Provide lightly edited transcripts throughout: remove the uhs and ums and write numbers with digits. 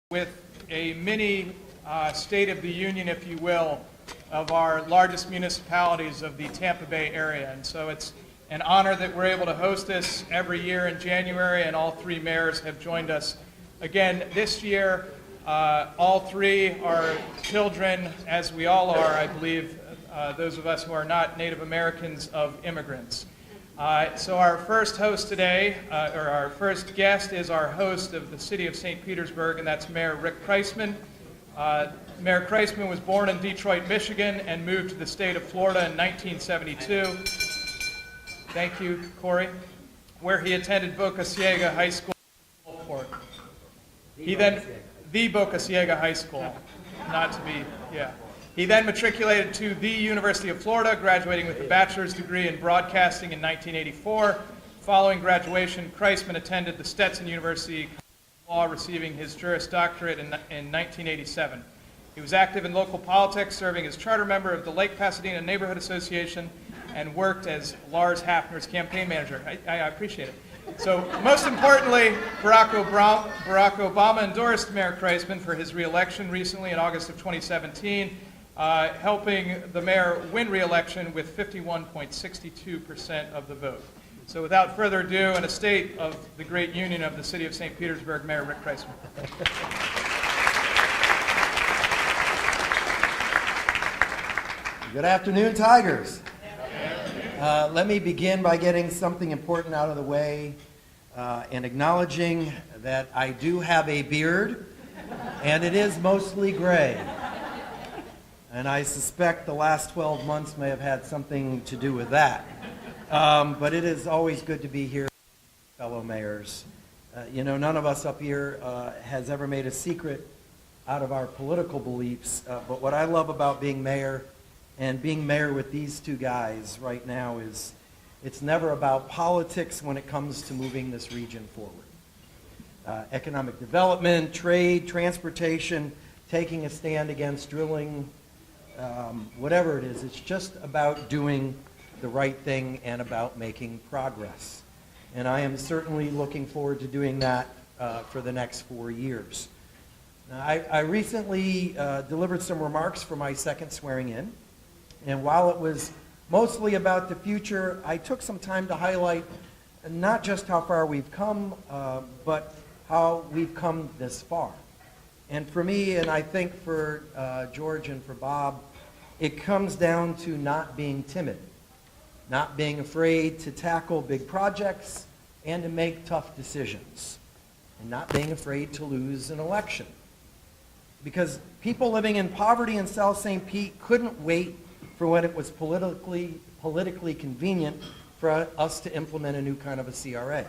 with a mini State of the Union, if you will, of our largest municipalities of the Tampa Bay area. And so it's an honor that we're able to host this every year in January, and all three mayors have joined us again this year. All three are children, as we all are, I believe, those of us who are not Native Americans, of immigrants. So our first host today, or our first guest, is our host of the city of St. Petersburg, and that's Mayor Rick Kriseman. Mayor Kriseman was born in Detroit, Michigan, and moved to the state of Florida in 1972. Thank you, Corey. Where he attended Boca Ciega High School in Gulfport. The Boca Ciega High School, not to be, yeah. He then matriculated to the University of Florida, graduating with a bachelor's degree in broadcasting in 1984. Following graduation, Kriseman attended the Stetson University College of Law, receiving his Juris Doctorate in 1987. He was active in local politics, serving as charter member of the Lake Pasadena Neighborhood Association, and worked as Lars Hafner's campaign manager. I appreciate it. So most importantly, Barack Obama endorsed Mayor Kriseman for his re-election recently in August of 2017, helping the mayor win re-election with 51.62% of the vote. So without further ado, in a state of the great union of the city of St. Petersburg, Mayor Rick Kriseman. Good afternoon, Tigers. Let me begin by getting something important out of the way and acknowledging that I do have a beard, and it is mostly gray. And I suspect the last 12 months may have had something to do with that. But it is always good to be here, fellow mayors. None of us up here has ever made a secret out of our political beliefs. But what I love about being mayor and being mayor with these two guys right now is it's never about politics when it comes to moving this region forward. Economic development, trade, transportation, taking a stand against drilling, whatever it is, it's just about doing the right thing and about making progress. And I am certainly looking forward to doing that for the next 4 years. Now, I recently delivered some remarks for my second swearing in. And while it was mostly about the future, I took some time to highlight not just how far we've come, but how we've come this far. And for me, and I think for George and for Bob, it comes down to not being timid, not being afraid to tackle big projects and to make tough decisions, and not being afraid to lose an election. Because people living in poverty in South St. Pete couldn't wait for when it was politically convenient for us to implement a new kind of a CRA.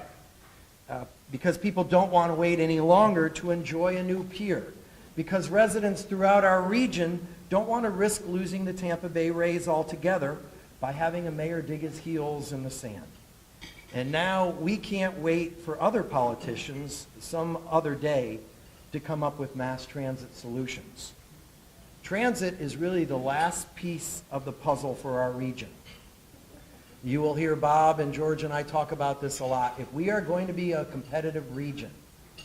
Because people don't want to wait any longer to enjoy a new pier. Because residents throughout our region don't want to risk losing the Tampa Bay Rays altogether by having a mayor dig his heels in the sand. And now we can't wait for other politicians some other day to come up with mass transit solutions. Transit is really the last piece of the puzzle for our region. You will hear Bob and George and I talk about this a lot. If we are going to be a competitive region,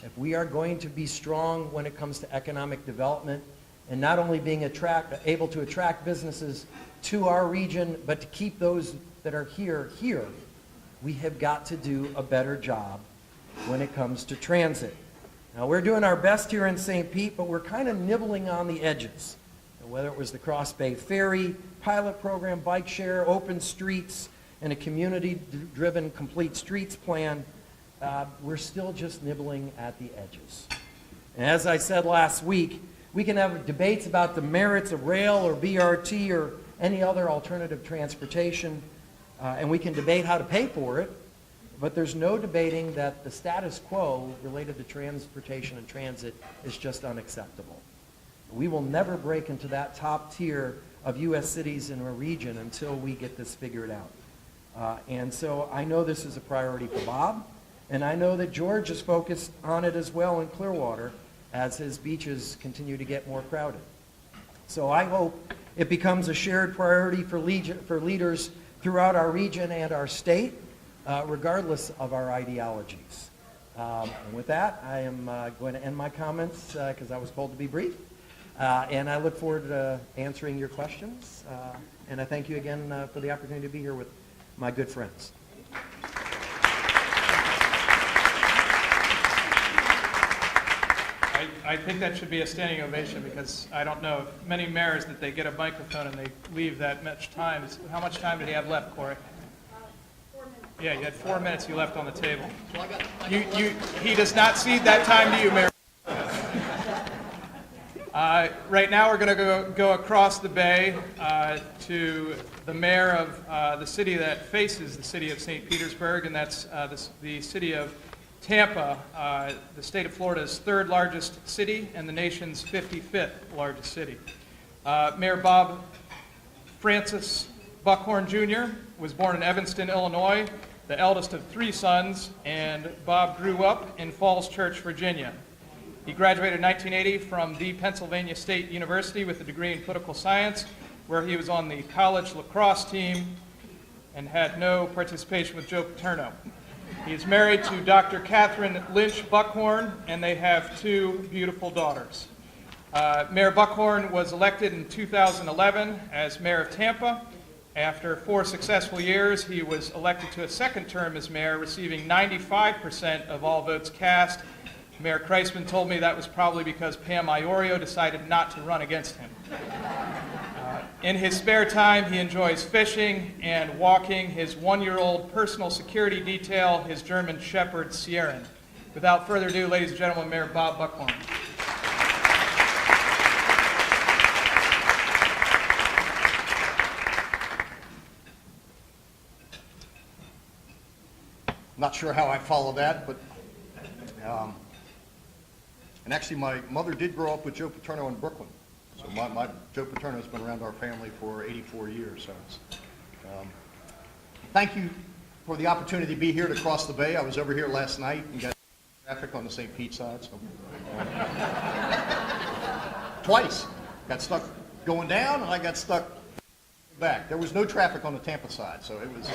if we are going to be strong when it comes to economic development, and not only being able to attract businesses to our region, but to keep those that are here, we have got to do a better job when it comes to transit. Now, we're doing our best here in St. Pete, but we're kind of nibbling on the edges. Whether it was the Cross Bay Ferry, pilot program, bike share, open streets, and a community-driven complete streets plan, we're still just nibbling at the edges. And as I said last week, we can have debates about the merits of rail or BRT or any other alternative transportation, and we can debate how to pay for it, but there's no debating that the status quo related to transportation and transit is just unacceptable. We will never break into that top tier of U.S. cities in our region until we get this figured out. And so I know this is a priority for Bob, and I know that George is focused on it as well in Clearwater as his beaches continue to get more crowded. So I hope it becomes a shared priority for leaders throughout our region and our state, regardless of our ideologies. And with that, I am going to end my comments because I was told to be brief. And I look forward to answering your questions. And I thank you again for the opportunity to be here with my good friends. I think that should be a standing ovation because I don't know of many mayors that they get a microphone and they leave that much time. How much time did he have left, Corey? 4 minutes. Yeah, you had 4 minutes you left on the table. He does not cede that time to you, Mayor. Right now, we're going to go across the bay to the mayor of the city that faces the city of St. Petersburg, and that's the city of Tampa, the state of Florida's third largest city and the nation's 55th largest city. Mayor Bob Francis Buckhorn Jr. was born in Evanston, Illinois, the eldest of 3 sons, and Bob grew up in Falls Church, Virginia. He graduated in 1980 from the Pennsylvania State University with a degree in political science, where he was on the college lacrosse team and had no participation with Joe Paterno. He is married to Dr. Catherine Lynch Buckhorn, and they have 2 beautiful daughters. Mayor Buckhorn was elected in 2011 as mayor of Tampa. After 4 successful years, he was elected to a second term as mayor, receiving 95% of all votes cast. Mayor Kreisman told me that was probably because Pam Iorio decided not to run against him. In his spare time, he enjoys fishing and walking his 1-year-old personal security detail, his German Shepherd, Sierran. Without further ado, ladies and gentlemen, Mayor Bob Buckhorn. Not sure how I follow that, but and actually my mother did grow up with Joe Paterno in Brooklyn. So my Joe Paterno has been around our family for 84 years. So thank you for the opportunity to be here to cross the bay. I was over here last night and got traffic on the St. Pete side. So twice. Got stuck going down and I got stuck back. There was no traffic on the Tampa side, so it was...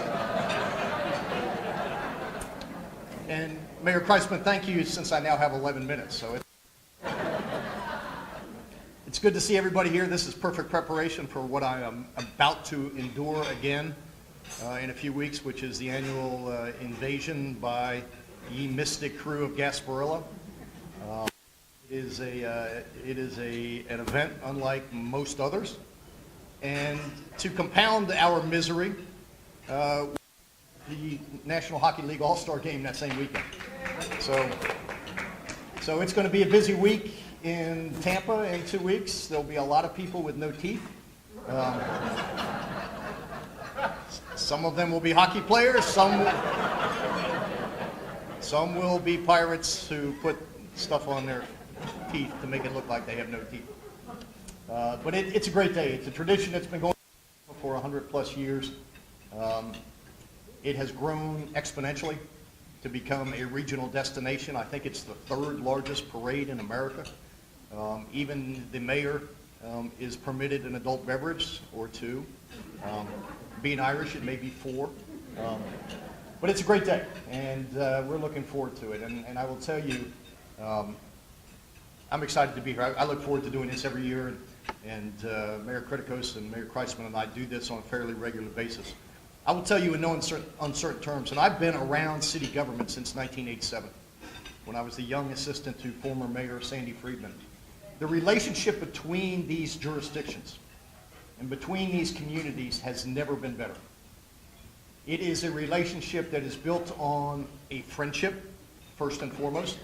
And Mayor Kreisman, thank you, since I now have 11 minutes. So it's good to see everybody here. This is perfect preparation for what I am about to endure again in a few weeks, which is the annual invasion by ye mystic crew of Gasparilla. It is an event unlike most others. And to compound our misery, the National Hockey League All-Star game that same weekend. So it's going to be a busy week in Tampa in 2 weeks. There'll be a lot of people with no teeth. Some of them will be hockey players. Some will be pirates who put stuff on their teeth to make it look like they have no teeth. But it's a great day. It's a tradition that's been going on for 100 plus years. It has grown exponentially to become a regional destination. I think it's the 3rd largest parade in America. Even the mayor is permitted an adult beverage or 2. Being Irish, it may be 4. But it's a great day, and we're looking forward to it. And I will tell you, I'm excited to be here. I look forward to doing this every year, and Mayor Kritikos and Mayor Kreisman and I do this on a fairly regular basis. I will tell you in no uncertain terms, and I've been around city government since 1987, when I was the young assistant to former Mayor Sandy Friedman. The relationship between these jurisdictions and between these communities has never been better. It is a relationship that is built on a friendship, first and foremost,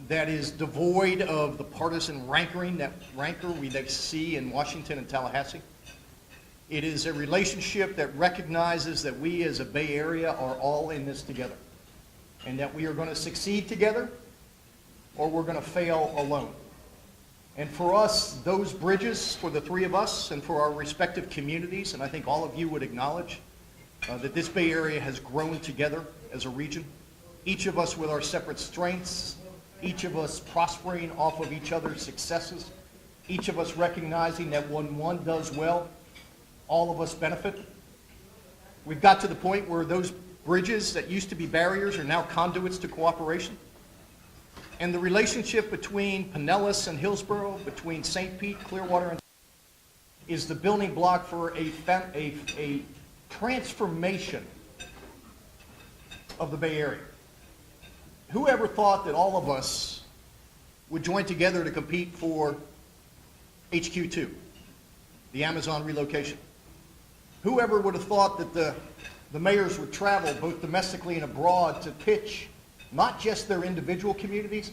that is devoid of the partisan rancor we see in Washington and Tallahassee. It is a relationship that recognizes that we as a Bay Area are all in this together, and that we are going to succeed together or we're going to fail alone. And for us, those bridges, for the 3 of us and for our respective communities, and I think all of you would acknowledge that this Bay Area has grown together as a region, each of us with our separate strengths, each of us prospering off of each other's successes, each of us recognizing that when one does well, all of us benefit. We've got to the point where those Bridges that used to be barriers are now conduits to cooperation. And the relationship between Pinellas and Hillsborough, between St. Pete, Clearwater, and is the building block for a transformation of the Bay Area. Whoever thought that all of us would join together to compete for HQ2, the Amazon relocation? Whoever would have thought that the mayors would travel both domestically and abroad to pitch not just their individual communities,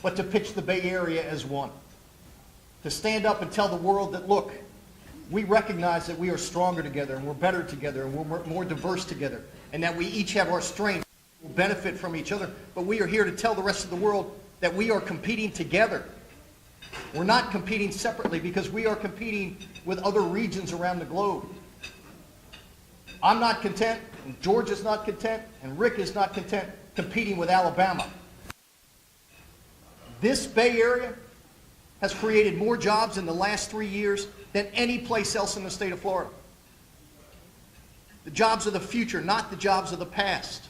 but to pitch the Bay Area as one? To stand up and tell the world that, look, we recognize that we are stronger together and we're better together and we're more diverse together and that we each have our strengths, will benefit from each other, but we are here to tell the rest of the world that we are competing together. We're not competing separately because we are competing with other regions around the globe. I'm not content, and George is not content, and Rick is not content competing with Alabama. This Bay Area has created more jobs in the last 3 years than any place else in the state of Florida. The jobs of the future, not the jobs of the past.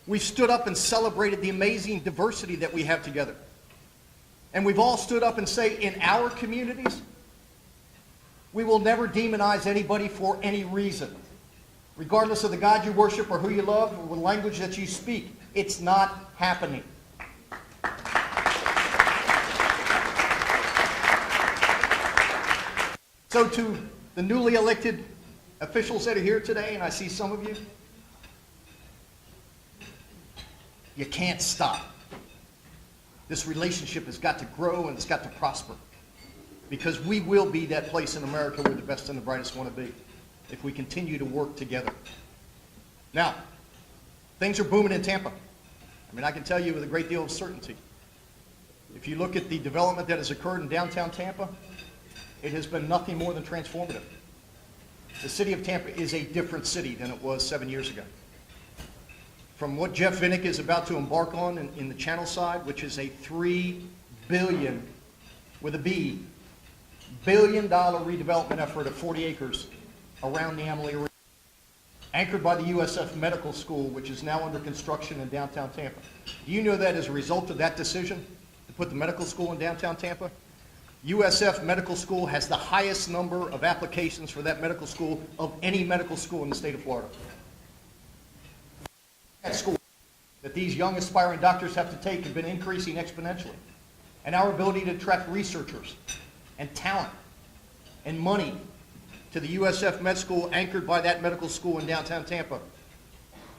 We've stood up and celebrated the amazing diversity that we have together. And we've all stood up and say, in our communities, we will never demonize anybody for any reason. Regardless of the God you worship or who you love or the language that you speak, it's not happening. So to the newly elected officials that are here today, and I see some of you, you can't stop. This relationship has got to grow and it's got to prosper, because we will be that place in America where the best and the brightest want to be if we continue to work together. Now, things are booming in Tampa. I mean, I can tell you with a great deal of certainty. If you look at the development that has occurred in downtown Tampa, it has been nothing more than transformative. The city of Tampa is a different city than it was 7 years ago. From what Jeff Vinnick is about to embark on in the Channel side, which is a $3 billion, with a B, $billion redevelopment effort of 40 acres around the Amalie Arena, anchored by the USF Medical School, which is now under construction in downtown Tampa. Do you know that as a result of that decision to put the medical school in downtown Tampa, USF Medical School has the highest number of applications for that medical school of any medical school in the state of Florida? That school that these young aspiring doctors have to take has been increasing exponentially. And our ability to attract researchers and talent and money to the USF Med School, anchored by that medical school in downtown Tampa,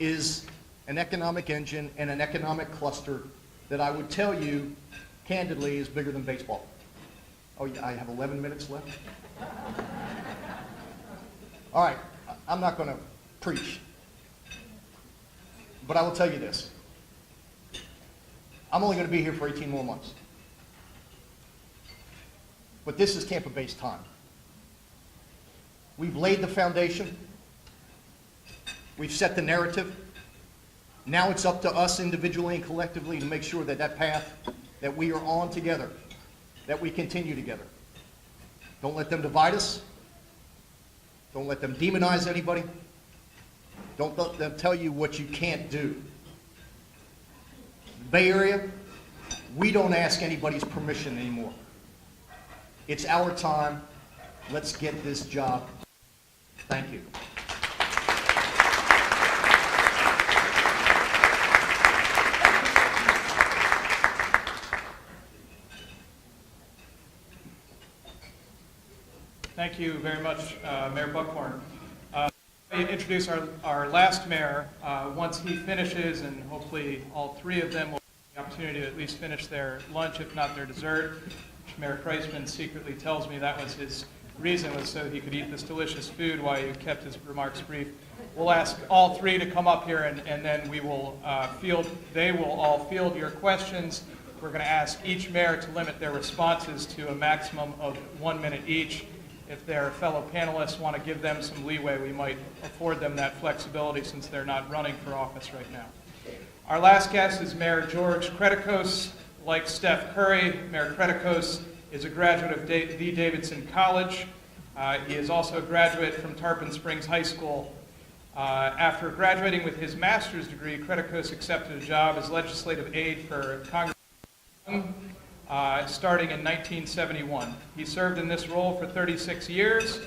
is an economic engine and an economic cluster that I would tell you, candidly, is bigger than baseball. Oh, I have 11 minutes left? All right, I'm not going to preach, but I will tell you this. I'm only going to be here for 18 more months. But this is Tampa Bay's time. We've laid the foundation. We've set the narrative. Now it's up to us individually and collectively to make sure that that path that we are on together, that we continue together. Don't let them divide us. Don't let them demonize anybody. Don't let them tell you what you can't do. The Bay Area, we don't ask anybody's permission anymore. It's our time. Let's get this job. Thank you. Thank you very much, Mayor Buckhorn. Introduce our last mayor. Once he finishes, and hopefully all three of them will have the opportunity to at least finish their lunch, if not their dessert, which Mayor Kreisman secretly tells me that was his reason, was so he could eat this delicious food while he kept his remarks brief. We'll ask all three to come up here, and then we will they will all field your questions. We're going to ask each mayor to limit their responses to a maximum of 1 minute each. If their fellow panelists want to give them some leeway, we might afford them that flexibility since they're not running for office right now. Our last guest is Mayor George Kretikos. Like Steph Curry, Mayor Kretikos is a graduate of the Davidson College. He is also a graduate from Tarpon Springs High School. After graduating with his master's degree, Creticos accepted a job as legislative aide for Congressman starting in 1971. He served in this role for 36 years,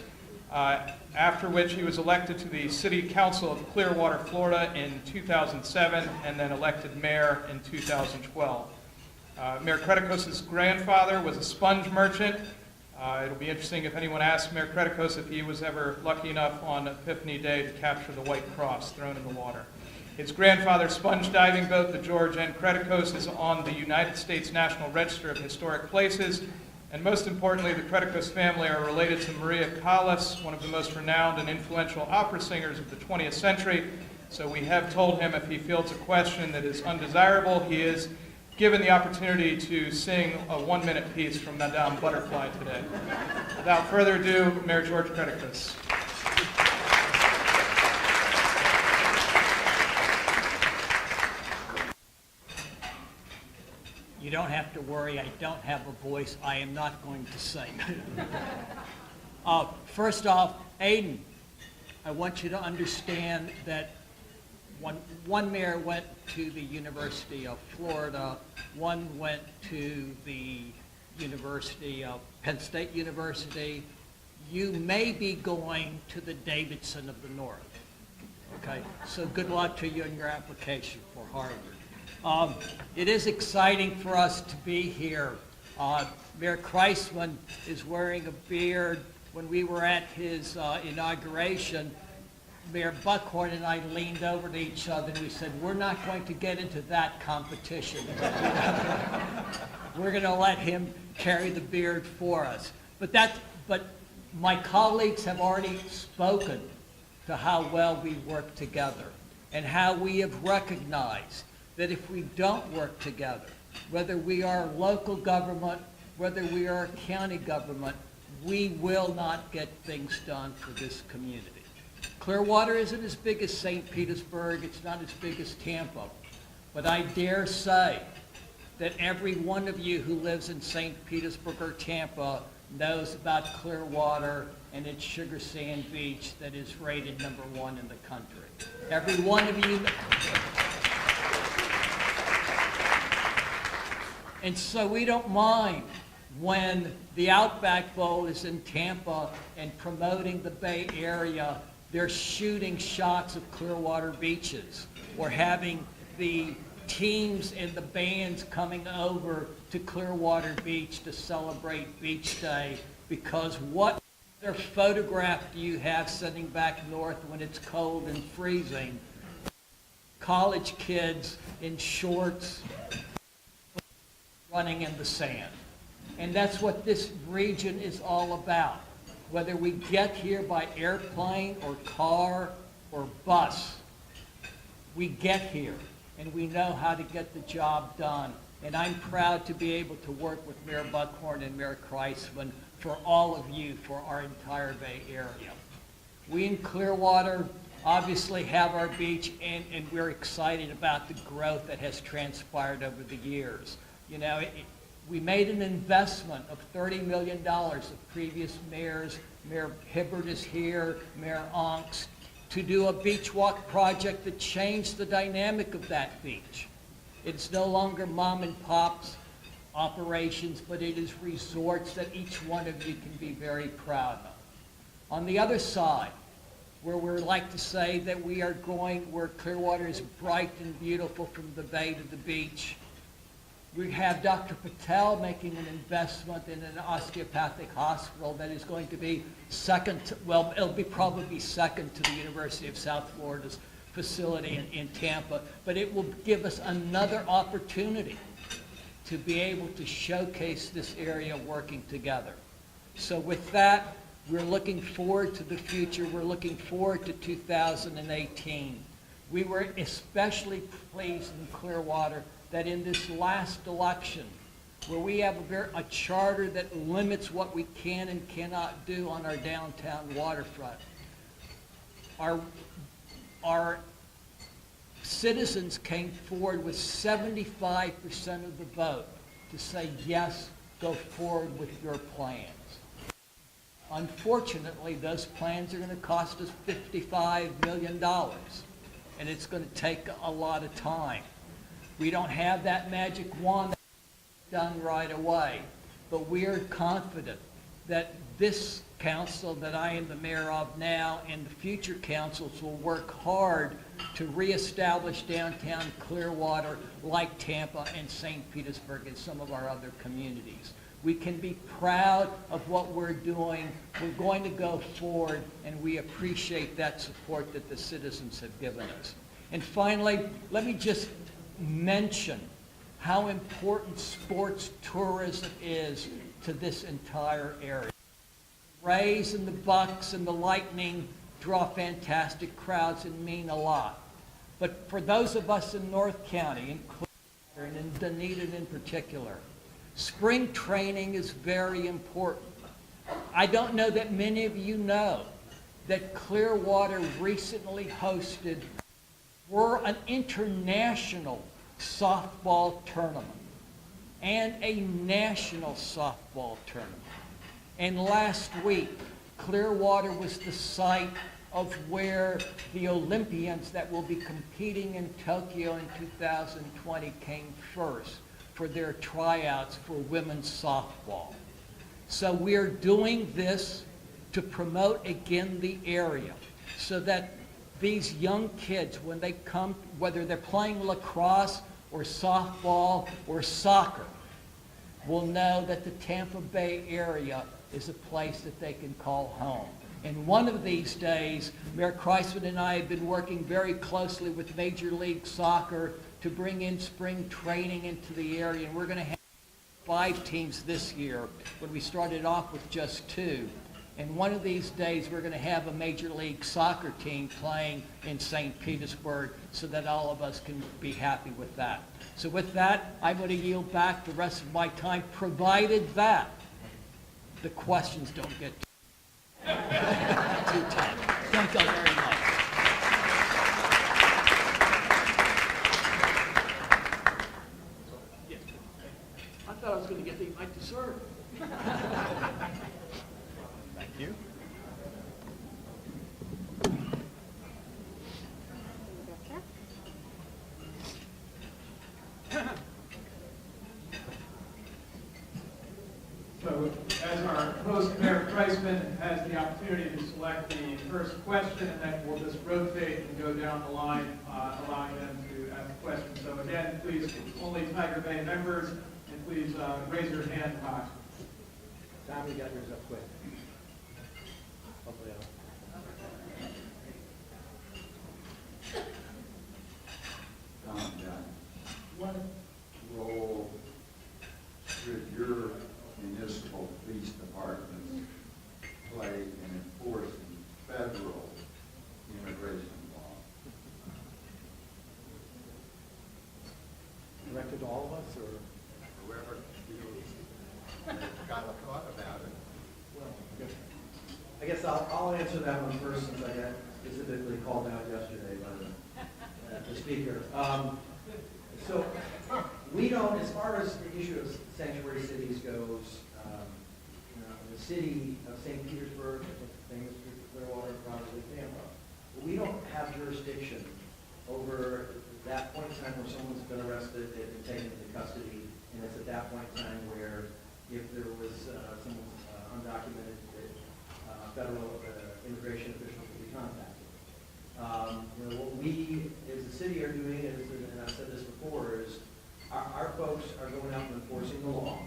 after which he was elected to the City Council of Clearwater, Florida in 2007, and then elected mayor in 2012. Mayor Creticos' grandfather was a sponge merchant. It'll be interesting if anyone asks Mayor Creticos if he was ever lucky enough on Epiphany Day to capture the White Cross thrown in the water. His grandfather's sponge diving boat, the George N. Creticos, is on the United States National Register of Historic Places. And most importantly, the Creticos family are related to Maria Callas, one of the most renowned and influential opera singers of the 20th century. So we have told him if he fields a question that is undesirable, he is given the opportunity to sing a one-minute piece from Madame Butterfly today. Without further ado, Mayor George Creticos. You don't have to worry, I don't have a voice. I am not going to sing. First off, Aiden, I want you to understand that one mayor went to the University of Florida, one went to the University of Penn State University. You may be going to the Davidson of the North. Okay, so good luck to you in your application for Harvard. It is exciting for us to be here. Mayor Kreisman is wearing a beard. When we were at his inauguration, Mayor Buckhorn and I leaned over to each other and we said, we're not going to get into that competition. We're going to let him carry the beard for us. But my colleagues have already spoken to how well we work together and how we have recognized that if we don't work together, whether we are local government, whether we are county government, we will not get things done for this community. Clearwater isn't as big as St. Petersburg, it's not as big as Tampa, but I dare say that every one of you who lives in St. Petersburg or Tampa knows about Clearwater and its Sugar Sand Beach that is rated #1 in the country. Every one of you. And so we don't mind when the Outback Bowl is in Tampa and promoting the Bay Area, they're shooting shots of Clearwater beaches or having the teams and the bands coming over to Clearwater Beach to celebrate Beach Day, because what other photograph do you have sitting back north when it's cold and freezing? College kids in shorts running in the sand. And that's what this region is all about. Whether we get here by airplane or car or bus, we get here and we know how to get the job done. And I'm proud to be able to work with Mayor Buckhorn and Mayor Kreisman for all of you, for our entire Bay Area. We in Clearwater obviously have our beach, and we're excited about the growth that has transpired over the years. You know, we made an investment of $30 million of previous mayors. Mayor Hibbert is here, Mayor Onks, to do a beach walk project that changed the dynamic of that beach. It's no longer mom and pop's operations, but it is resorts that each one of you can be very proud of. On the other side, where we like to say that we are going where Clearwater is bright and beautiful from the bay to the beach, we have Dr. Patel making an investment in an osteopathic hospital that is going to be second to, well, it'll be probably second to the University of South Florida's facility in Tampa, but it will give us another opportunity to be able to showcase this area working together. So with that, we're looking forward to the future. We're looking forward to 2018. We were especially pleased in Clearwater that in this last election, where we have a charter that limits what we can and cannot do on our downtown waterfront, our citizens came forward with 75% of the vote to say, yes, go forward with your plans. Unfortunately, those plans are going to cost us $55 million, and it's going to take a lot of time. We don't have that magic wand done right away, but we are confident that this council that I am the mayor of now and the future councils will work hard to reestablish downtown Clearwater like Tampa and St. Petersburg and some of our other communities. We can be proud of what we're doing. We're going to go forward, and we appreciate that support that the citizens have given us. And finally, let me just mention how important sports tourism is to this entire area. Rays and the Bucks and the Lightning draw fantastic crowds and mean a lot. But for those of us in North County, in Clearwater, and in Dunedin in particular, spring training is very important. I don't know that many of you know that Clearwater recently hosted an international softball tournament and a national softball tournament. And last week, Clearwater was the site of where the Olympians that will be competing in Tokyo in 2020 came first for their tryouts for women's softball. So we're doing this to promote again the area so that these young kids, when they come, whether they're playing lacrosse or softball or soccer, will know that the Tampa Bay area is a place that they can call home. And one of these days, Mayor Kreisman and I have been working very closely with Major League Soccer to bring in spring training into the area. And we're going to have 5 teams this year when we started off with just 2. And one of these days, we're going to have a Major League Soccer team playing in St. Petersburg so that all of us can be happy with that. So with that, I'm going to yield back the rest of my time, provided that the questions don't get too tough. Thank you very much. I thought I was going to get the mic to serve. Thank you. So as our host, Mayor Kreisman, has the opportunity to select the first question, and then we'll just rotate and go down the line, allowing them to ask questions. So again, please, only Tiger Bay members, and please raise your hand high. Tom, we got yours up quick. Hopefully Tom, John, what role should your municipal police departments play in enforcing federal immigration law? directed to all of us, or? Whoever feels they've got a thought about it. I guess I'll answer that one first, since I got specifically called out yesterday by the speaker. So we don't, as far as the issue of sanctuary cities goes, the city of St. Petersburg, I think famous for Clearwater and probably Tampa, we don't have jurisdiction over that point in time where someone's been arrested and taken into custody, and it's at that point in time where if there was someone's undocumented, federal immigration officials will be contacted. What we, as a city, are doing is, and I've said this before, is our folks are going out and enforcing the law.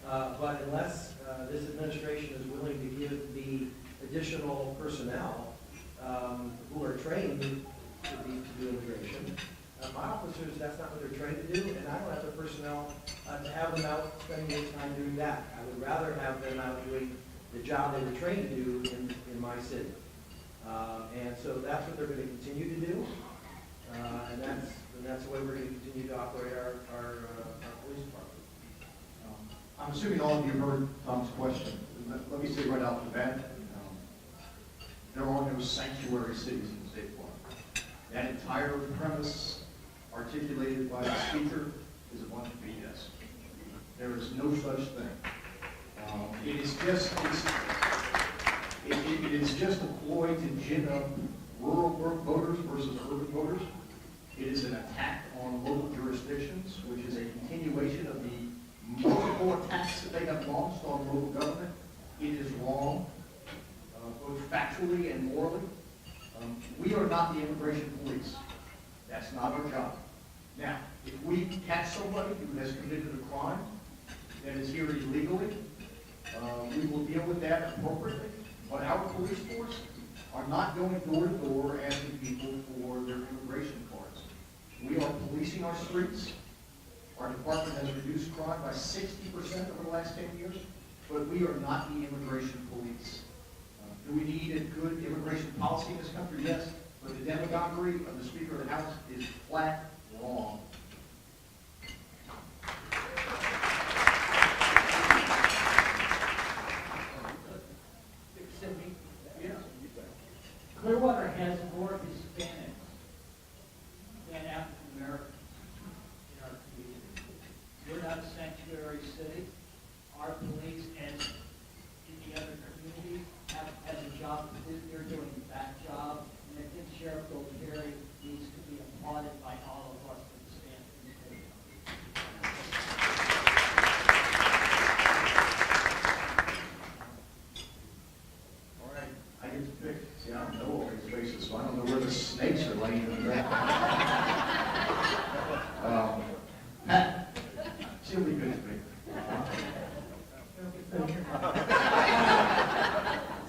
But unless this administration is willing to give the additional personnel who are trained to do immigration, my officers, that's not what they're trained to do, and I don't have the personnel to have them out spending their time doing that. I would rather have them out doing the job they were trained to do in my city. And so that's what they're going to continue to do, and that's the way we're going to continue to operate our police department. I'm assuming all of you heard Tom's question. Let me say right off the bat, there are no sanctuary cities in the state of Florida. That entire premise articulated by the speaker is a bunch of BS. There is no such thing It is just, it is just a ploy to gin up rural voters versus urban voters. It is an attack on local jurisdictions, which is a continuation of the multiple attacks that they have launched on local government. It is wrong, both factually and morally. We are not the immigration police. That's not our job. Now, if we catch somebody who has committed a crime that is here illegally, we will deal with that appropriately. But our police force are not going door to door asking people for their immigration cards. We are policing our streets. Our department has reduced crime by 60% over the last 10 years, but we are not the immigration police. Do we need a good immigration policy in this country? Yes, but the demagoguery of the Speaker of the House is flat wrong. Cindy? Yes. Clearwater has more Hispanics than African Americans in our community. We're not a sanctuary city. Our police, as in the other communities, has a job to do. They're doing that job. And I think Sheriff Goldberry needs to be applauded by all of us that stand in the city. All right, I get to pick. See, I don't know all these faces, so I don't know where the snakes are laying in the ground. Pat, she'll be good to me.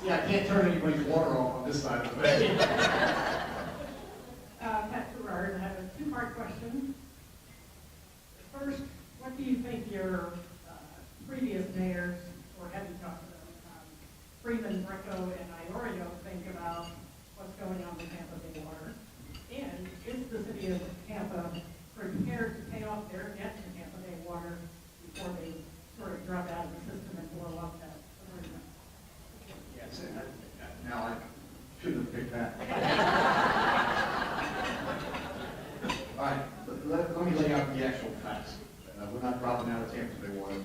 See, I can't turn anybody's water off on this side of the bed. Pat Gerard, I have a two-part question. First, what do you think your previous mayors, or have you talked to them, Freeman, Greco, and Iorio, think about what's going on with Tampa Bay Water? And is the city of Tampa prepared to pay off their debt to Tampa Bay Water before they sort of drop out of the system and blow up that agreement? Yes, now I shouldn't have picked that. All right, let me lay out the actual facts. We're not dropping out of Tampa Bay Water.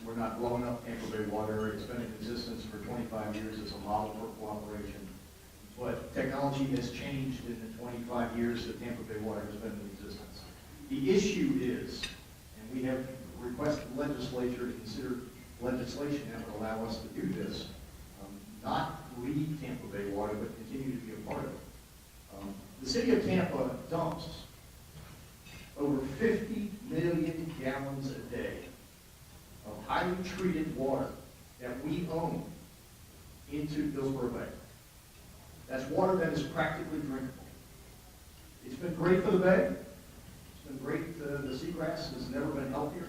We're not blowing up Tampa Bay Water. It's been in existence for 25 years as a model for cooperation. But technology has changed in the 25 years that Tampa Bay Water has been in existence. The issue is, and we have requested the legislature to consider legislation that would allow us to do this, not leave Tampa Bay Water, but continue to be a part of it. The city of Tampa dumps over 50 million gallons a day of highly treated water that we own into Hillsborough Bay. That's water that is practically drinkable. It's been great for the bay. It's been great. The seagrass has never been healthier.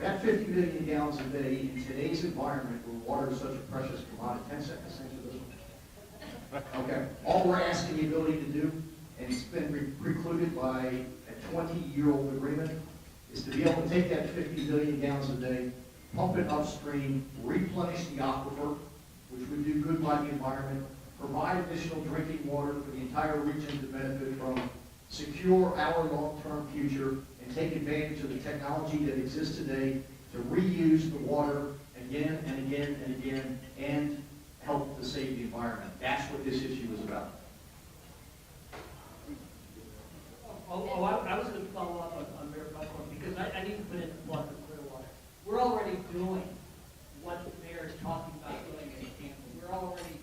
That 50 million gallons a day in today's environment where water is such a precious commodity. 10 seconds, answer this one. Okay. All we're asking the ability to do, and it's been precluded by a 20-year-old agreement, is to be able to take that 50 million gallons a day, pump it upstream, replenish the aquifer, which would do good by the environment, provide additional drinking water for the entire region to benefit from, secure our long-term future, and take advantage of the technology that exists today to reuse the water again and again and again and help to save the environment. That's what this issue is about. I was going to follow up on Mayor Buckhorn because I need to put in the plug for Clearwater. We're already doing what the mayor is talking about doing in Tampa. We're already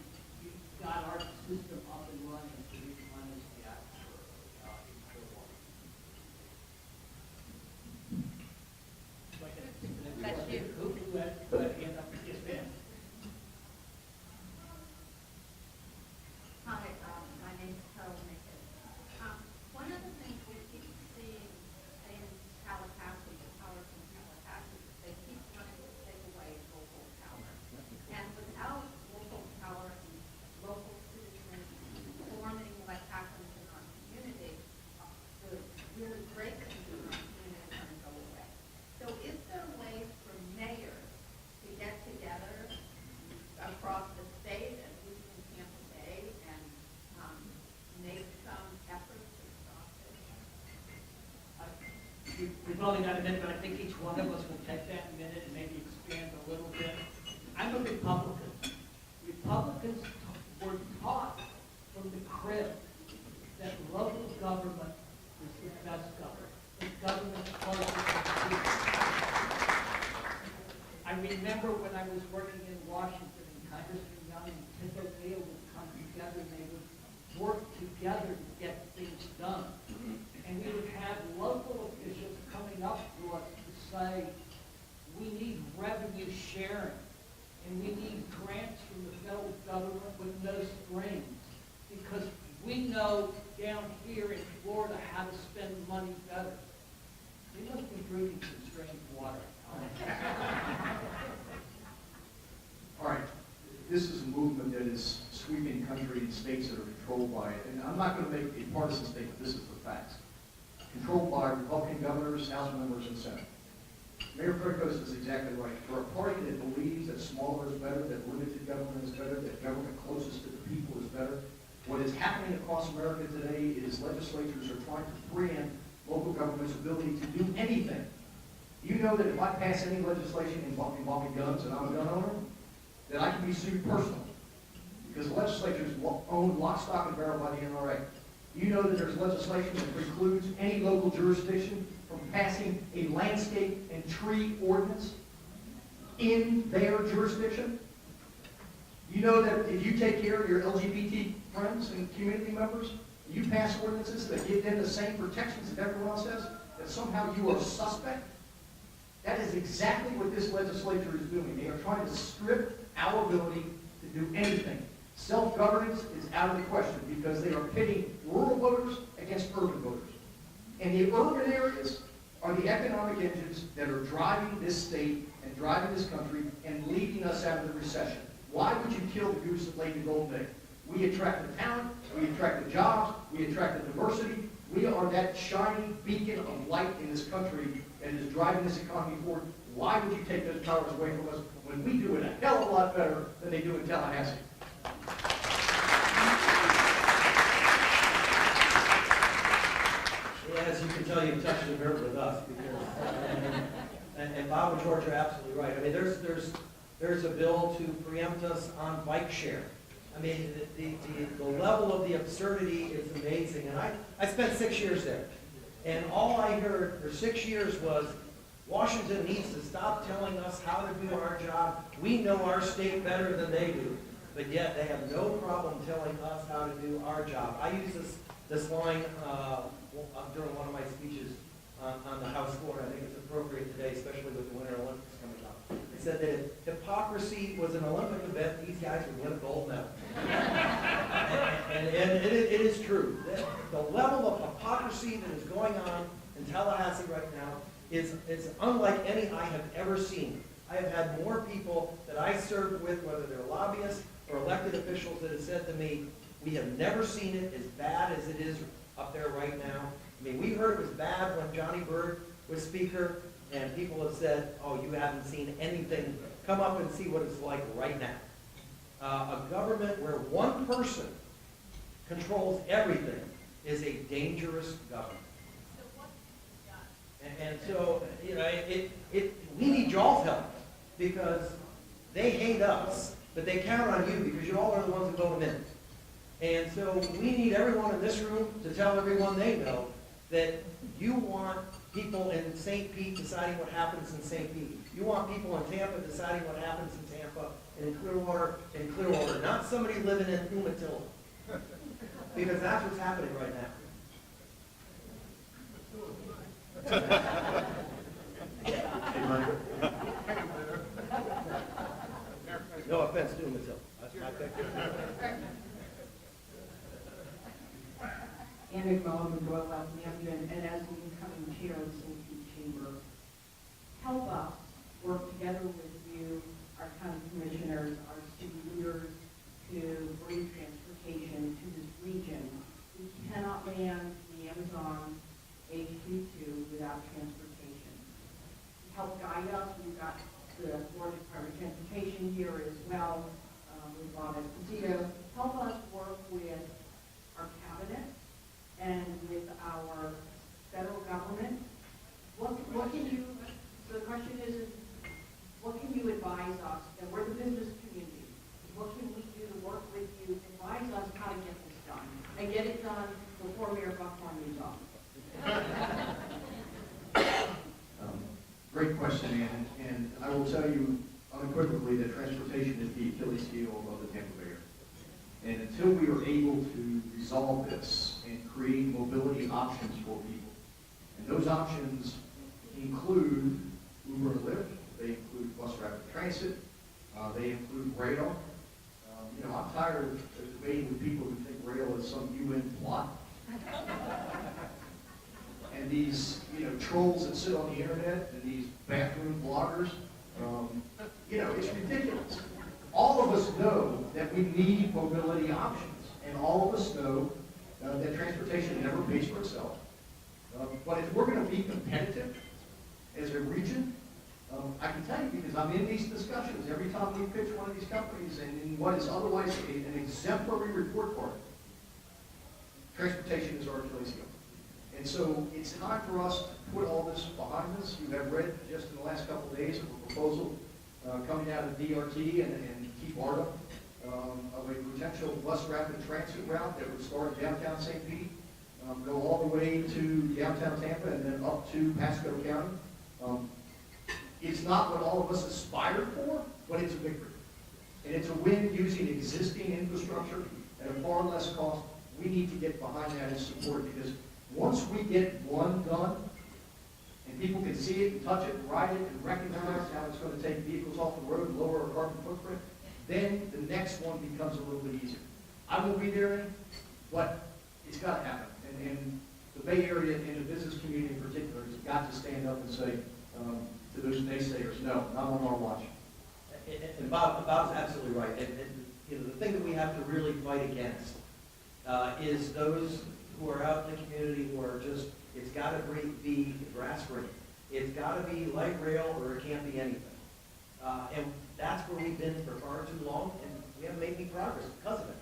got our system up and running to replenish the aquifer in Clearwater. That's you. Who had hand up? Yes, ma'am. Hi, my name is Carol Nickett. One of the things we keep seeing we've only got a minute, but I think each one of us will take that minute and maybe expand a little bit. I'm a Republican. Republicans were taught from the crib that local government is the best government. The government closest to the people. I remember when I was working in Washington and Congressman Young and Tip O'Neill would come together and they would work together to get things done. And we would have local officials coming up to us to say, we need revenue sharing, and we need grants from the federal government with no strings, because we know down here in Florida how to spend money better. We must be drinking some strange water. All right, this is a movement that is sweeping country and states that are controlled by it. And I'm not going to make a partisan statement, this is the facts. Controlled by Republican governors, House members, and Senate. Mayor Krickos is exactly right. For a party that believes that smaller is better, that limited government is better, that government closest to the people is better, what is happening across America today is legislatures are trying to preempt local government's ability to do anything. You know that if I pass any legislation involving guns and I'm a gun owner, that I can be sued personally. Because the legislature is owned lock, stock, and barrel by the NRA. You know that there's legislation that precludes any local jurisdiction from passing a landscape and tree ordinance in their jurisdiction. You know that if you take care of your LGBT friends and community members, you pass ordinances that give them the same protections that everyone else has, that somehow you are suspect. That is exactly what this legislature is doing. They are trying to strip our ability to do anything. Self-governance is out of the question because they are pitting rural voters against urban voters. And the urban areas are the economic engines that are driving this state and driving this country and leading us out of the recession. Why would you kill the goose that laid the golden egg? We attract the talent, we attract the jobs, we attract the diversity. We are that shining beacon of light in this country that is driving this economy forward. Why would you take those powers away from us when we do it a hell of a lot better than they do in Tallahassee? As you can tell, you've touched a nerve with us, because, and Bob and George are absolutely right. I mean, there's a bill to preempt us on bike share. I mean, the level of the absurdity is amazing. And I spent 6 years there. And all I heard for 6 years was, Washington needs to stop telling us how to do our job. We know our state better than they do. But yet they have no problem telling us how to do our job. I use this line during one of my speeches on the House floor. I think it's appropriate today, especially with the Winter Olympics coming up. It said that if hypocrisy was an Olympic event, these guys would win a gold medal. and it is true. The level of hypocrisy that is going on in Tallahassee right now is unlike any I have ever seen. I have had more people that I served with, whether they're lobbyists or elected officials, that have said to me, we have never seen it as bad as it is up there right now. I mean, we heard it was bad when Johnny Byrd was Speaker, and people have said, oh, you haven't seen anything. Come up and see what it's like right now. A government where one person controls everything is a dangerous government. And so, you know, we need y'all's help, because they hate us, but they count on you because you all are the ones who vote them in. And so we need everyone in this room to tell everyone they know that you want people in St. Pete deciding what happens in St. Pete. You want people in Tampa deciding what happens in Tampa, and in Clearwater, not somebody living in Umatilla. Because that's what's happening right now. No offense to Umatilla. That's my pick. Anna Mullen, Royal West Management, and as the incoming chair of the St. Pete Chamber, help us work together with you, our county commissioners, our city leaders, to bring transportation to this region. We cannot land the Amazon H32 without transportation. Help guide us. We've got the Florida Department of Transportation here as well, with Bob Esposito. Help us work with our cabinet and with our federal government question, and I will tell you unequivocally that transportation is the Achilles heel of the Tampa Bay area. And until we are able to resolve this and create mobility options for people, and those options include Uber and Lyft, they include bus rapid transit, they include rail. I'm tired of debating with people who think rail is some UN plot. And these, trolls that sit on the internet and these bathroom bloggers, it's ridiculous. All of us know that we need mobility options, and all of us know that transportation never pays for itself. But if we're going to be competitive as a region, I can tell you because I'm in these discussions every time we pitch one of these companies and in what is otherwise an exemplary report card, transportation is our Achilles heel. And so it's time for us to put all this behind us. You have read just in the last couple of days of a proposal coming out of DRT and Keith Barta of a potential bus rapid transit route that would start at downtown St. Pete, go all the way to downtown Tampa and then up to Pasco County. It's not what all of us aspired for, but it's a victory. And it's a win using existing infrastructure at a far less cost. We need to get behind that and support it because once we get one done, and people can see it and touch it and ride it and recognize how it's going to take vehicles off the road and lower our carbon footprint, then the next one becomes a little bit easier. I won't be there, but it's got to happen. And the Bay Area and the business community in particular has got to stand up and say to those naysayers, no, not on our watch. And Bob's absolutely right. And the thing that we have to really fight against is those who are out in the community who are just, it's got to be grass green. It's got to be light rail or it can't be anything. And that's where we've been for far too long, and we haven't made any progress because of it.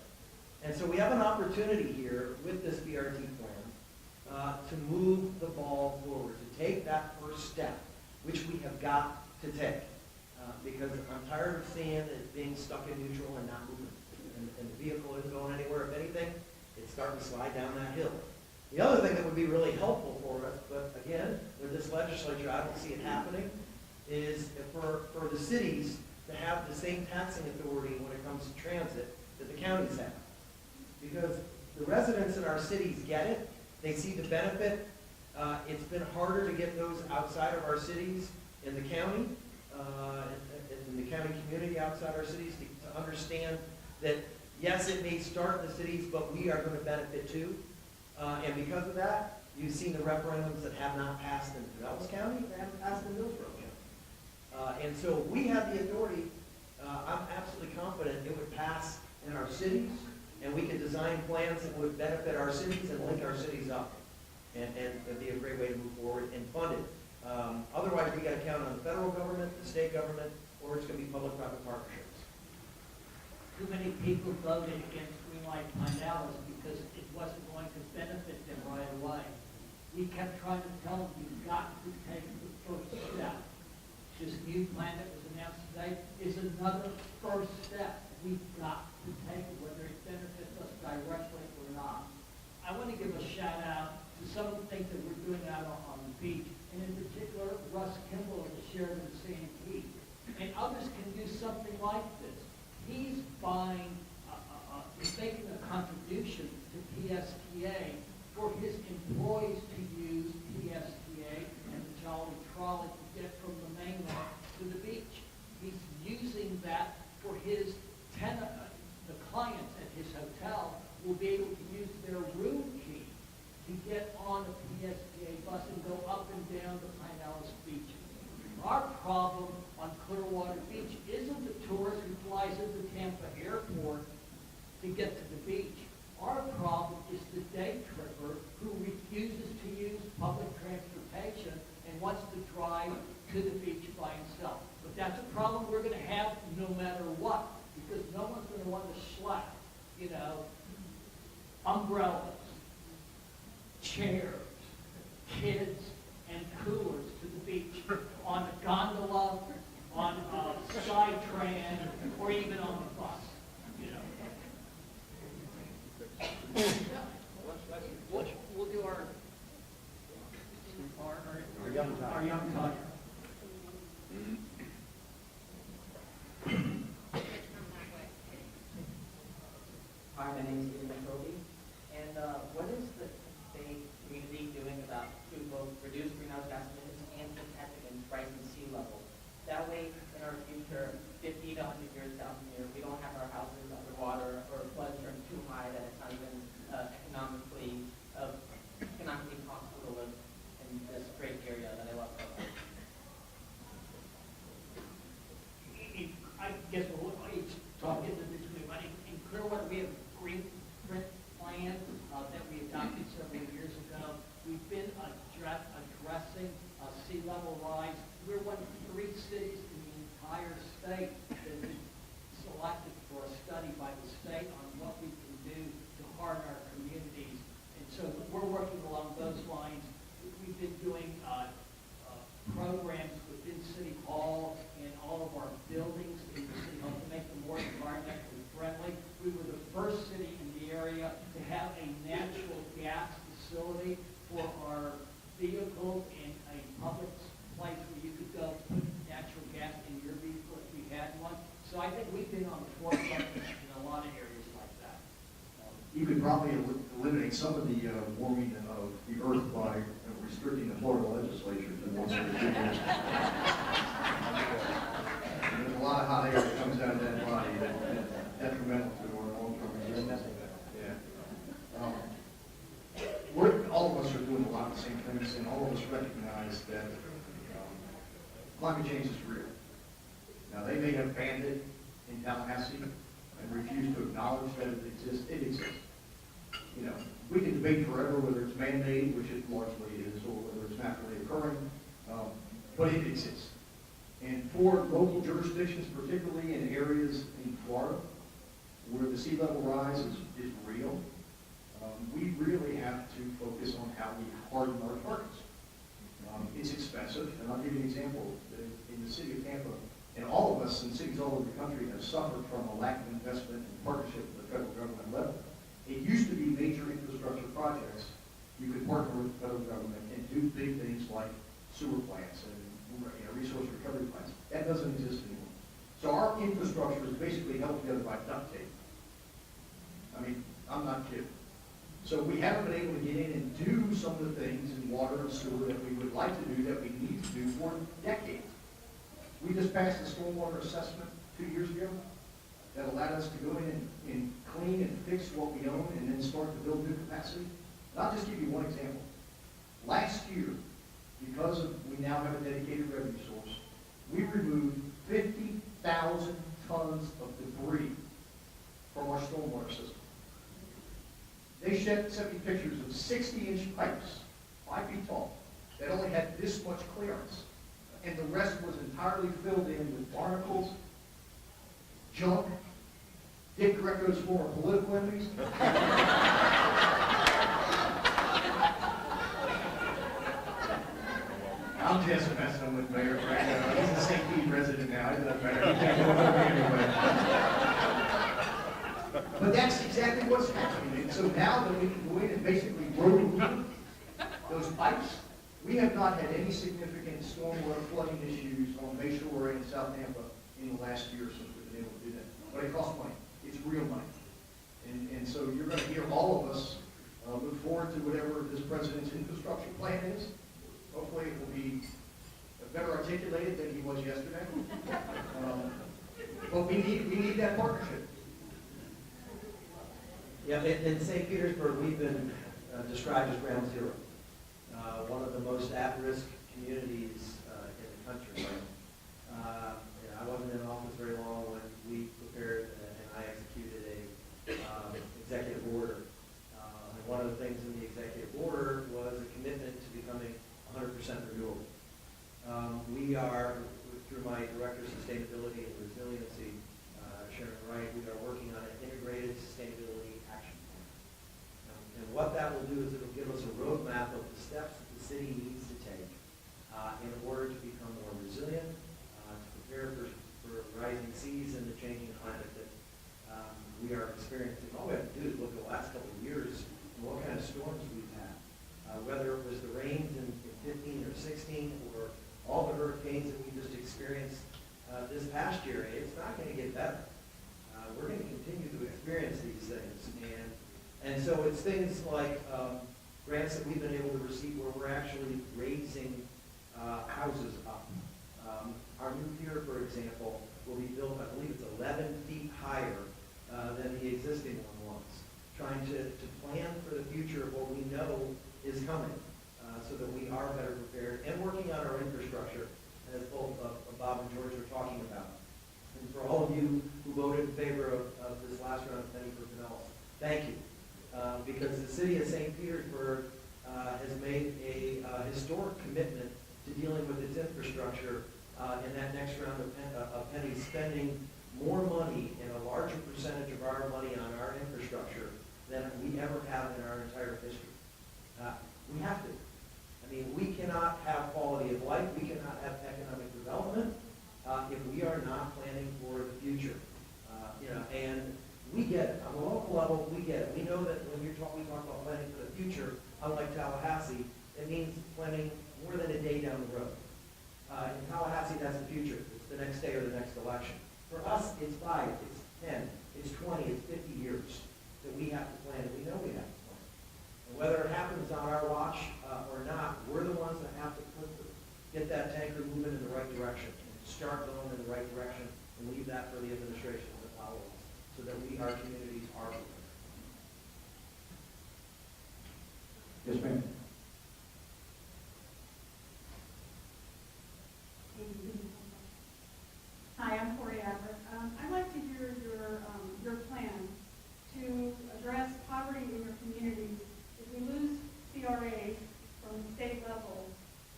And so we have an opportunity here with this BRT plan to move the ball forward, to take that first step, which we have got to take. Because I'm tired of seeing it being stuck in neutral and not moving. And the vehicle isn't going anywhere. If anything, it's starting to slide down that hill. The other thing that would be really helpful for us, but again, with this legislature, I don't see it happening, is for the cities to have the same taxing authority when it comes to transit that the counties have. Because the residents in our cities get it. They see the benefit. It's been harder to get those outside of our cities in the county, in the county community outside our cities to understand that, yes, it may start in the cities, but we are going to benefit too. And because of that, you've seen the referendums that have not passed in Pinellas County, they haven't passed in Hillsborough County. And so we have the authority. I'm absolutely confident it would pass in our cities, and we could design plans that would benefit our cities and link our cities up. And it'd be a great way to move forward and fund it. Otherwise, we got to count on the federal government, the state government, or it's going to be public-private partnerships. Too many people voted against Greenlight Pinellas because it wasn't going to benefit them right away. We kept trying to tell them, you've got to take the first step. This new plan that was announced today is another first step. We've got to take it, whether it benefits us directly or not. I want to give a shout out to some of the things that we're doing out on the beach, and in particular, Russ Kimball of the Sheridan St. Pete. And others can do something like this. He's he's making a contribution to PSTA for his employees to use PSTA and the Jolly Trolley to get from the mainland to the beach. He's using that for his the clients at his hotel will be able to use their room key to get on a PSTA bus and go up and down the Pinellas Beach. Our problem on Clearwater Beach isn't the tourist who flies into Tampa Airport to get to the beach. Our problem is the day tripper who refuses to use public transportation and wants to drive to the beach by himself. But that's a problem we're going to have no matter what, because no one's going to want to schlep, umbrellas, chairs, kids, and coolers to the beach on a gondola, on a Skytran, or even on the bus. We'll do our young time. both reduce greenhouse gas emissions and protect against rising sea level. That way, in our future, 50 to 100 years down here, we don't have our houses underwater or floods are too high that it's not even economically possible to live in this great area that I love so much. I guess we'll each talk individually, but in Clearwater, we have green print plan that we adopted several years ago. We've been addressing sea level rise. We're one of 3 cities in the entire state that has been selected for a study by the state on what we can do to harden our communities. And so we're working along those lines. We've been doing programs within City Hall and all of our buildings in the City Hall to make them more environmentally friendly. We were the first city in the area to have a natural gas facility for our vehicles in a public place where you could go put natural gas in your vehicle if we had one. So I think we've been on the forefront in a lot of areas like that. You could probably eliminate some of the warming of the earth by restricting the Florida legislature to once every 2 years. There's a lot of hot air that comes out of that body that's detrimental to our long-term existence. Yeah. All of us are doing a lot of the same things, and all of us recognize that climate change is real. Now, they may have banned it in Tallahassee and refused to acknowledge that it exists. It exists. You know, we can debate forever whether it's man-made, which it largely is, or whether it's naturally occurring, but it exists. And for local jurisdictions, particularly in areas in Florida where the sea level rise is real, we really have to focus on how we harden our targets. It's expensive, and I'll give you an example. In the city of Tampa, and all of us in cities all over the country have suffered from a lack of investment and partnership at the federal government level. It used to be major infrastructure projects. You could partner with the federal government and do big things like sewer plants and resource recovery plants. That doesn't exist anymore. So our infrastructure is basically held together by duct tape. I mean, I'm not kidding. So we haven't been able to get in and do some of the things in water and sewer that we would like to do, that we need to do for decades. We just passed a stormwater assessment 2 years ago that allowed us to go in and clean and fix what we own and then start to build new capacity. And I'll just give you one example. Last year, because we now have a dedicated revenue source, we removed 50,000 tons of debris from our stormwater system. They sent me pictures of 60-inch pipes, 5 feet tall, that only had this much clearance. And the rest was entirely filled in with barnacles, junk, Dick Greco's former political enemies. I'm just messing with Mayor Greco. He's a St. Pete resident now. He doesn't matter. He can't go over anyway. But that's exactly what's happening. And so now that we can go in and basically road those pipes, we have not had any significant stormwater flooding issues on Bayshore and South Tampa in the last year since we've been able to do that. But it costs money. It's real money. And so you're going to hear all of us look forward to whatever this president's infrastructure plan is. Hopefully it will be better articulated than he was yesterday. But we need that partnership. Yeah, in St. Petersburg, we've been described as ground zero, one of the most at-risk communities in the country. I wasn't in office very long when we prepared and I executed a executive order. And one of the things in the executive order was a commitment to becoming 100% renewable. We are, through my Director of Sustainability and Resiliency, Sharon Wright, we are working on an integrated sustainability action plan. And what that will do is it will give us a roadmap of the steps that the city needs to take in order to become more resilient, to prepare for rising seas and the changing climate that we are experiencing. All we have to do is look at the last couple of years and what kind of storms we've had. Whether it was the rains in 15 or 16 or all the hurricanes that we just experienced this past year, it's not going to get better. We're going to continue to experience these things. And so it's things like grants that we've been able to where we're actually raising houses up. Our new pier, for example, will be built, I believe it's 11 feet higher than the existing one was, trying to plan for the future of what we know is coming, so that we are better prepared, and working on our infrastructure, as both Bob and George were talking about. And for all of you who voted in favor of this last round of Penny for Pinellas, thank you. Because the city of St. Petersburg has made a historic commitment to dealing with its infrastructure in that next round of Penny, spending more money and a larger percentage of our money on our infrastructure than we ever have in our entire history. We have to. I mean, we cannot have quality of life, we cannot have economic development if we are not planning for the future. And we get it. On the local level, we get it. We know that when we talk about planning for the future, unlike Tallahassee, it means planning more than a day down the road. In Tallahassee, that's the future. It's the next day or the next election. For us, it's 5, it's 10, it's 20, it's 50 years that we have to plan, and we know we have to plan. And whether it happens on our watch or not, we're the ones that have to get that tanker moving in the right direction, and start going in the right direction, and leave that for the administration to follow us, so that our communities are prepared. Yes, ma'am. Hi, I'm Corey Abbott. I'd like to hear your plan to address poverty in your communities. If we lose CRA from the state level,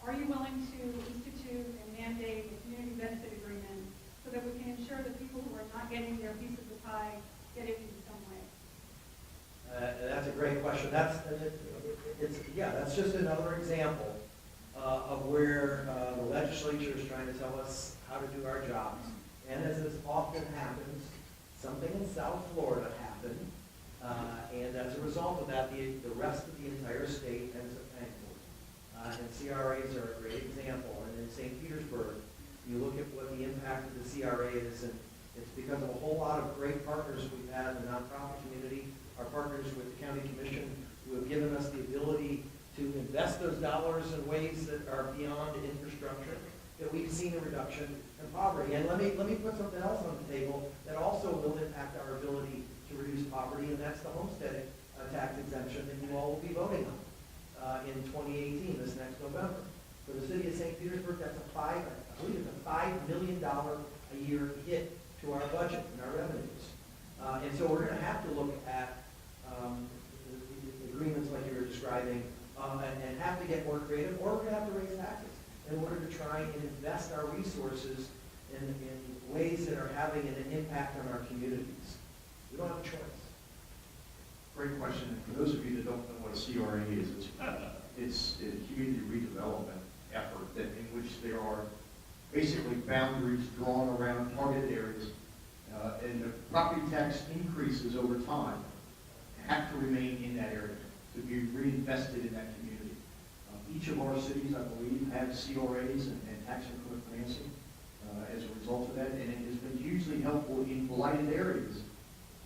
are you willing to institute and mandate a community benefit agreement so that we can ensure that people who are not getting their piece of the pie get it in some way? That's a great question. That's just another example of where the legislature is trying to tell us how to do our jobs. And as this often happens, something in South Florida happened, and as a result of that, the rest of the entire state ends up paying for it. And CRAs are a great example. And in St. Petersburg, you look at what the impact of the CRA is, and it's because of a whole lot of great partners we've had in the nonprofit community, our partners with the county commission, who have given us the ability to invest those dollars in ways that are beyond infrastructure, that we've seen a reduction in poverty. And let me put something else on the table that also will impact our ability to reduce poverty, and that's the homestead tax exemption that you all will be voting on in 2018, this next November. For the city of St. Petersburg, that's I believe it's a $5 million a year hit to our budget and our revenues. And so we're going to have to look at the agreements like you were describing, and have to get more creative, or we're going to have to raise taxes in order to try and invest our resources in ways that are having an impact on our communities. We don't have a choice. Great question. And for those of you that don't know what a CRA is, it's a community redevelopment effort in which there are basically boundaries drawn around targeted areas, and the property tax increases over time have to remain in that area to be reinvested in that community. Each of our cities, I believe, have CRAs and tax increment financing as a result of that, and it has been hugely helpful in blighted areas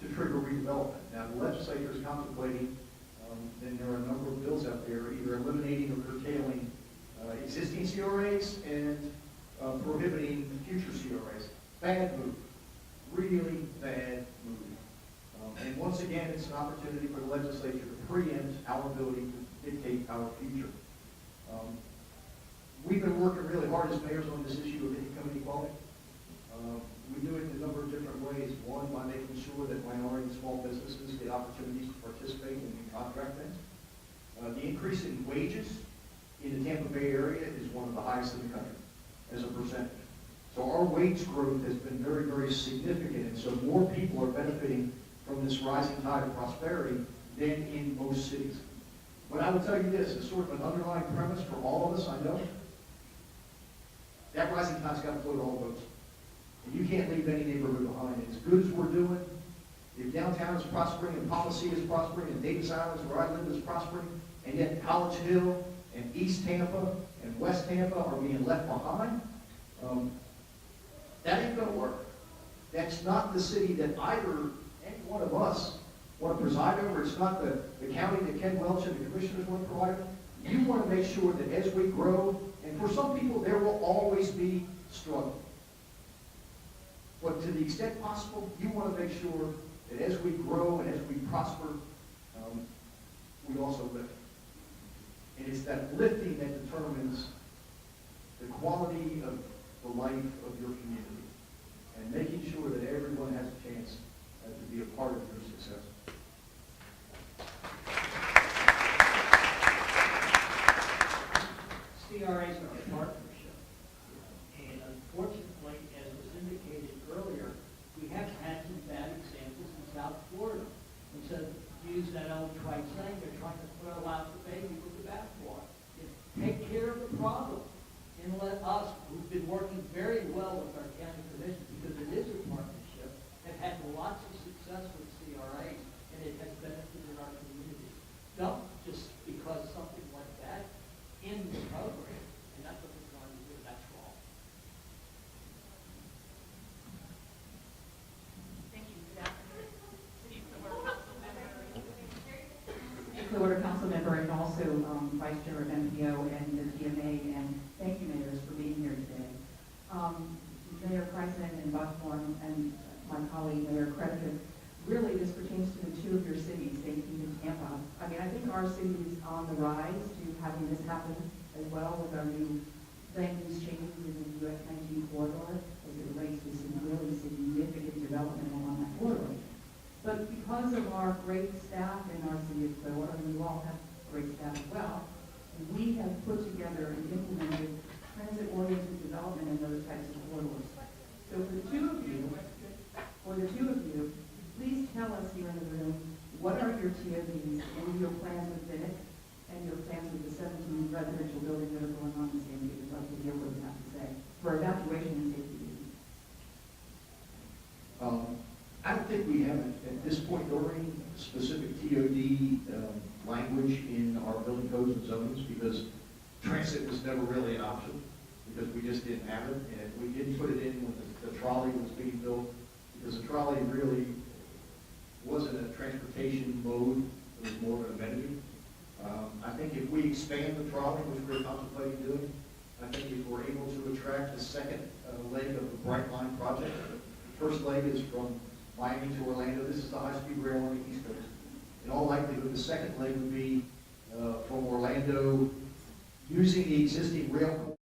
to trigger redevelopment. Now, the legislature is contemplating, and there are a number of bills out there, either eliminating or curtailing existing CRAs and prohibiting future CRAs. Bad move. Really bad move. And once again, it's an opportunity for the legislature to preempt our ability to dictate our future. We've been working really hard as mayors on this issue of income inequality. We do it in a number of different ways. One, by making sure that minority and small businesses get opportunities to participate in contract things. The increase in wages in the Tampa Bay area is one of the highest in the country as a percentage. So our wage growth has been very, very significant, and so more people are benefiting from this rising tide of prosperity than in most cities. But I will tell you this, as sort of an underlying premise for all of us, I know, that rising tide's got to float all boats. And you can't leave any neighborhood behind. As good as we're doing, if downtown is prospering and Policy is prospering and Davis Islands, where I live, is prospering, and yet College Hill and East Tampa and West Tampa are being left behind, that ain't going to work. That's not the city that either any one of us want to preside over. It's not the county that Ken Welch and the commissioners want to provide over. You want to make sure that as we grow, and for some people, there will always be struggle. But to the extent possible, you want to make sure that as we grow and as we prosper, we also lift. And it's that lifting that determines the quality of the life of your community and making sure that everyone has a chance to be a part of your success. CRAs are a partnership. And unfortunately, as was indicated earlier, we have had some bad examples in South Florida. And so, to use that old trite saying, they're trying to throw out the baby with the bathwater. Take care of the problem and let us, who've been working very well with our county commission, because it is a partnership, have had lots of success with CRAs, and it has benefited our community. Don't just because something like that in the program, and that's what we're trying to do, that's wrong. Thank you. Good afternoon. City Clearwater Council Member. Clearwater Council Member and also Vice Chair of MPO and the TMA, and thank you, Mayors, for being here today. Mayor Kreisman and Buckhorn and my colleague, Mayor Kredick, really this pertains to the two of your cities, St. Pete and Tampa. I mean, I think our city is on the rise to having this happen as well with our new land use changes in the US 19 corridor as it relates to some really significant development along that corridor. But because of our great staff in our city of Clearwater, and you all have great staff as well, we have put together and implemented transit-oriented development in those types of corridors. So for the two of you, please tell us here in the room, what are your TODs and your plans with Vinnick and your plans with the 17 residential buildings that are going on in San Diego? I'd love to hear what you have to say for evacuation and safety reasons. I don't think we have, at this point, Doreen, specific TOD language in our building codes and zones because transit was never really an option because we just didn't have it. And we didn't put it in when the trolley was being built because the trolley really wasn't a transportation mode. It was more of an amenity. I think if we expand the trolley, which we're contemplating doing, I think if we're able to attract the second leg of the Brightline project, the first leg is from Miami to Orlando. This is the high-speed rail on the East Coast. In all likelihood, the second leg would be from Orlando using the existing rail